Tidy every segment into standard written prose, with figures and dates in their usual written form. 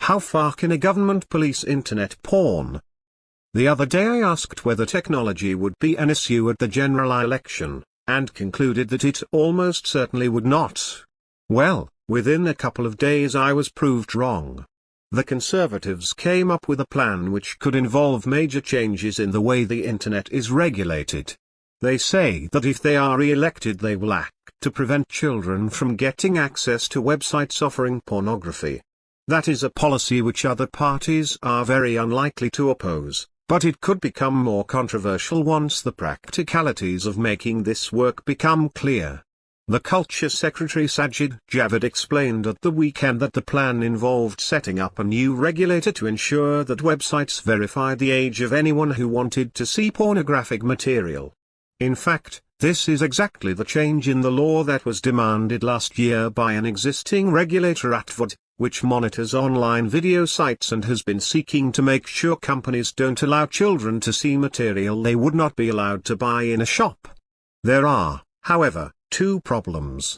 How far can a government police internet porn? The other day I asked whether technology would be an issue at the general election, and concluded that it almost certainly would not. Well, within a couple of days I was proved wrong. The Conservatives came up with a plan which could involve major changes in the way the internet is regulated. They say that if they are re-elected they will act to prevent children from getting access to websites offering pornography. That is a policy which other parties are very unlikely to oppose, but it could become more controversial once the practicalities of making this work become clear. The Culture Secretary Sajid Javid explained at the weekend that the plan involved setting up a new regulator to ensure that websites verified the age of anyone who wanted to see pornographic material. In fact, this is exactly the change in the law that was demanded last year by an existing regulator Atvod, which monitors online video sites and has been seeking to make sure companies don't allow children to see material they would not be allowed to buy in a shop. There are, however, two problems.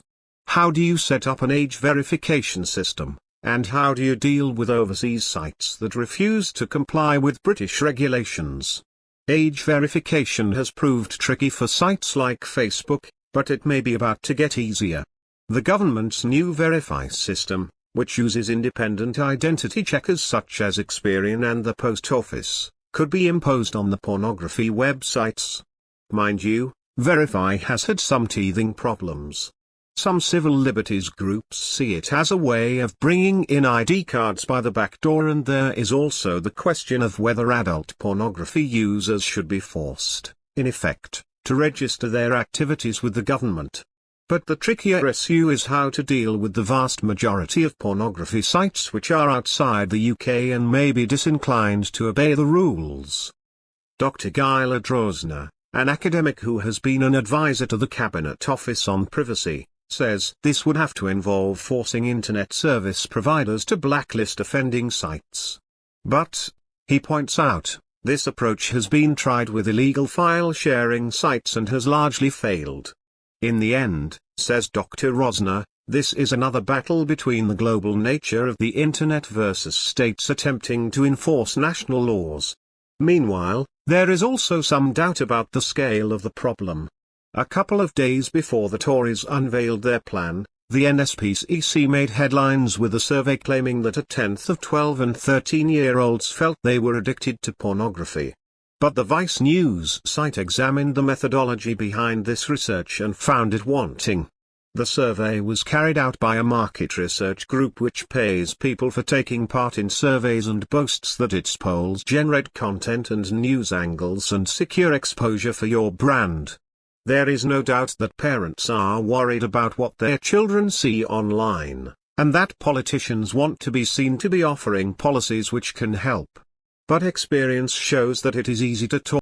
How do you set up an age verification system, and how do you deal with overseas sites that refuse to comply with British regulations? Age verification has proved tricky for sites like Facebook, but it may be about to get easier. The government's new Verify system, which uses independent identity checkers such as Experian and the Post Office, could be imposed on the pornography websites. Mind you, Verify has had some teething problems. Some civil liberties groups see it as a way of bringing in ID cards by the back door, and there is also the question of whether adult pornography users should be forced, in effect, to register their activities with the government. But the trickier issue is how to deal with the vast majority of pornography sites which are outside the UK and may be disinclined to obey the rules. Dr. Gilad Rosner, an academic who has been an advisor to the Cabinet Office on Privacy, says this would have to involve forcing internet service providers to blacklist offending sites. But, he points out, this approach has been tried with illegal file-sharing sites and has largely failed. In the end, says Dr. Rosner, this is another battle between the global nature of the internet versus states attempting to enforce national laws. Meanwhile, there is also some doubt about the scale of the problem. A couple of days before the Tories unveiled their plan, the NSPCC made headlines with a survey claiming that a tenth of 12 and 13-year-olds felt they were addicted to pornography. But the Vice News site examined the methodology behind this research and found it wanting. The survey was carried out by a market research group which pays people for taking part in surveys and boasts that its polls generate content and news angles and secure exposure for your brand. There is no doubt that parents are worried about what their children see online, and that politicians want to be seen to be offering policies which can help. But experience shows that it is easy to talk